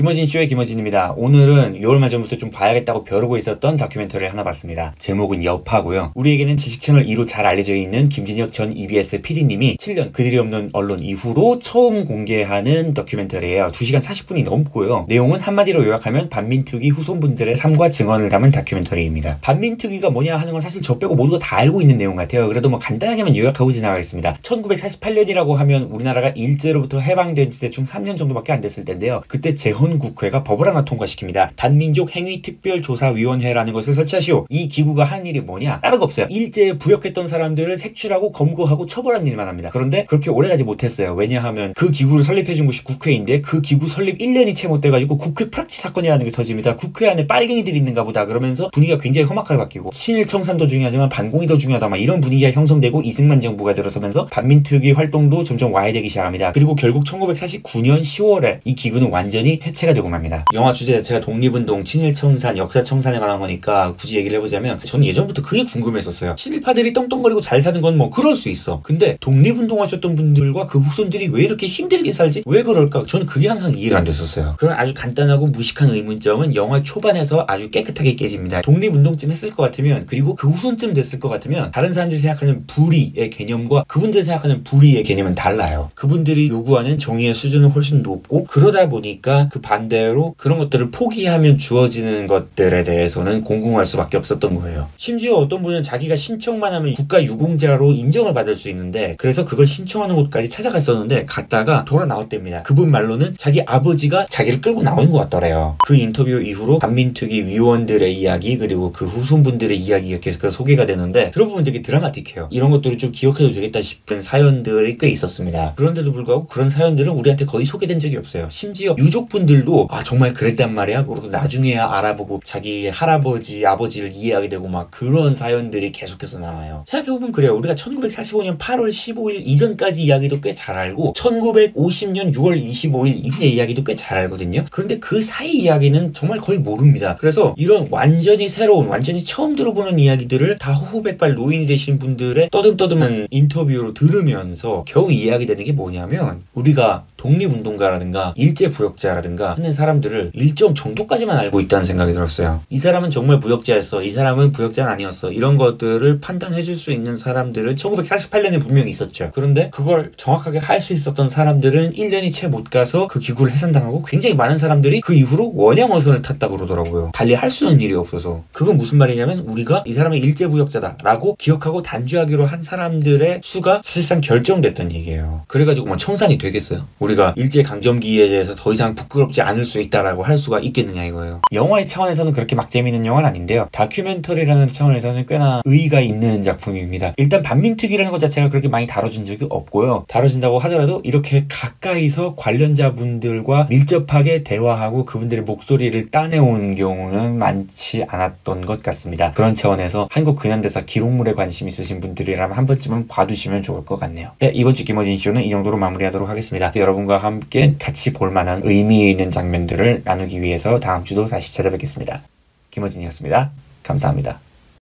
김어진 쇼의 김어진입니다. 오늘은 6월 말 전부터 좀 봐야겠다고 벼르고 있었던 다큐멘터리를 하나 봤습니다. 제목은 여파고요. 우리에게는 지식채널 2로 잘 알려져 있는 김진혁 전 EBS PD님이 7년 그들이 없는 언론 이후로 처음 공개하는 다큐멘터리예요. 2시간 40분이 넘고요. 내용은 한마디로 요약하면 반민특위 후손분들의 삶과 증언을 담은 다큐멘터리입니다. 반민특위가 뭐냐 하는 건 사실 저 빼고 모두가 다 알고 있는 내용 같아요. 그래도 뭐 간단하게만 요약하고 지나가겠습니다. 1948년이라고 하면 우리나라가 일제로부터 해방된 지 대충 3년 정도밖에 안 됐을 텐데요. 그때 재헌국회가 법을 하나 통과시킵니다. 반민족 행위특별조사위원회라는 것을 설치하시오. 이 기구가 하는 일이 뭐냐? 다른 거 없어요. 일제에 부역했던 사람들을 색출하고 검거하고 처벌하는 일만 합니다. 그런데 그렇게 오래가지 못했어요. 왜냐하면 그 기구를 설립해준 곳이 국회인데 그 기구 설립 1년이 채 못 돼가지고 국회 프락치 사건이라는 게 터집니다. 국회 안에 빨갱이들이 있는가 보다 그러면서 분위기가 굉장히 험악하게 바뀌고 친일 청산도 중요하지만 반공이 더 중요하다 막 이런 분위기가 형성되고 이승만 정부가 들어서면서 반민특위 활동도 점점 와해되기 시작합니다. 그리고 결국 1949년 10월에 이 기구는 완전히 해체가 되고 맙니다. 영화 주제 자체가 독립운동, 친일청산, 역사청산에 관한 거니까 굳이 얘기를 해보자면 저는 예전부터 그게 궁금했었어요. 친일파들이 떵떵거리고 잘 사는 건 뭐 그럴 수 있어. 근데 독립운동 하셨던 분들과 그 후손들이 왜 이렇게 힘들게 살지? 왜 그럴까? 저는 그게 항상 이해가 안 됐었어요. 그런 아주 간단하고 무식한 의문점은 영화 초반에서 아주 깨끗하게 깨집니다. 독립운동쯤 했을 것 같으면 그리고 그 후손쯤 됐을 것 같으면 다른 사람들이 생각하는 불의의 개념과 그분들이 생각하는 불의의 개념은 달라요. 그분들이 요구하는 정의의 수준은 훨씬 높고 그러다 보니까 그 반대로 그런 것들을 포기하면 주어지는 것들에 대해서는 공공할 수밖에 없었던 거예요. 심지어 어떤 분은 자기가 신청만 하면 국가 유공자로 인정을 받을 수 있는데 그래서 그걸 신청하는 곳까지 찾아갔었는데 갔다가 돌아 나왔답니다. 그분 말로는 자기 아버지가 자기를 끌고 나오는 것 같더래요. 그 인터뷰 이후로 반민특위 위원들의 이야기 그리고 그 후손분들의 이야기가 계속 소개가 되는데 들어보면 되게 드라마틱해요. 이런 것들을 좀 기억해도 되겠다 싶은 사연들이 꽤 있었습니다. 그런데도 불구하고 그런 사연들은 우리한테 거의 소개된 적이 없어요. 심지어 유족분들도 아 정말 그랬단 말이야? 그러고 나중에야 알아보고 자기 할아버지, 아버지를 이해하게 되고 막 그런 사연들이 계속해서 나와요. 생각해보면 그래요. 우리가 1945년 8월 15일 이전까지 이야기도 꽤 잘 알고 1950년 6월 25일 이후의 이야기도 꽤 잘 알거든요. 그런데 그 사이 이야기는 정말 거의 모릅니다. 그래서 이런 완전히 새로운 완전히 처음 들어보는 이야기들을 다 호호백발 노인이 되신 분들의 떠듬떠듬한 인터뷰로 들으면서 겨우 이해하게 되는 게 뭐냐면 우리가 독립운동가라든가 일제부역자라든가 하는 사람들을 일정 정도까지만 알고 있다는 생각이 들었어요. 이 사람은 정말 부역자였어. 이 사람은 부역자는 아니었어. 이런 것들을 판단해줄 수 있는 사람들은 1948년에 분명히 있었죠. 그런데 그걸 정확하게 할 수 있었던 사람들은 1년이 채 못 가서 그 기구를 해산당하고 굉장히 많은 사람들이 그 이후로 원양어선을 탔다고 그러더라고요. 달리 할 수 있는 일이 없어서. 그건 무슨 말이냐면 우리가 이 사람은 일제부역자다 라고 기억하고 단죄하기로 한 사람들의 수가 사실상 결정됐던 얘기예요. 그래가지고 뭐 청산이 되겠어요? 우리가 일제강점기에 대해서 더 이상 부끄럽지 않을 수 있다라고 할 수가 있겠느냐 이거예요. 영화의 차원에서는 그렇게 막 재미있는 영화는 아닌데요. 다큐멘터리라는 차원에서는 꽤나 의의가 있는 작품입니다. 일단 반민특위라는 것 자체가 그렇게 많이 다뤄진 적이 없고요. 다뤄진다고 하더라도 이렇게 가까이서 관련자분들과 밀접하게 대화하고 그분들의 목소리를 따내온 경우는 많지 않았던 것 같습니다. 그런 차원에서 한국 근현대사 기록물에 관심 있으신 분들이라면 한 번쯤은 봐두시면 좋을 것 같네요. 네, 이번 주 김어진 쇼는 이 정도로 마무리하도록 하겠습니다. 여러분과 함께 같이 볼만한 의미 있는 장면들을 나누기 위해서 다음 주도 다시 찾아뵙겠습니다. 김어진이었습니다. 감사합니다.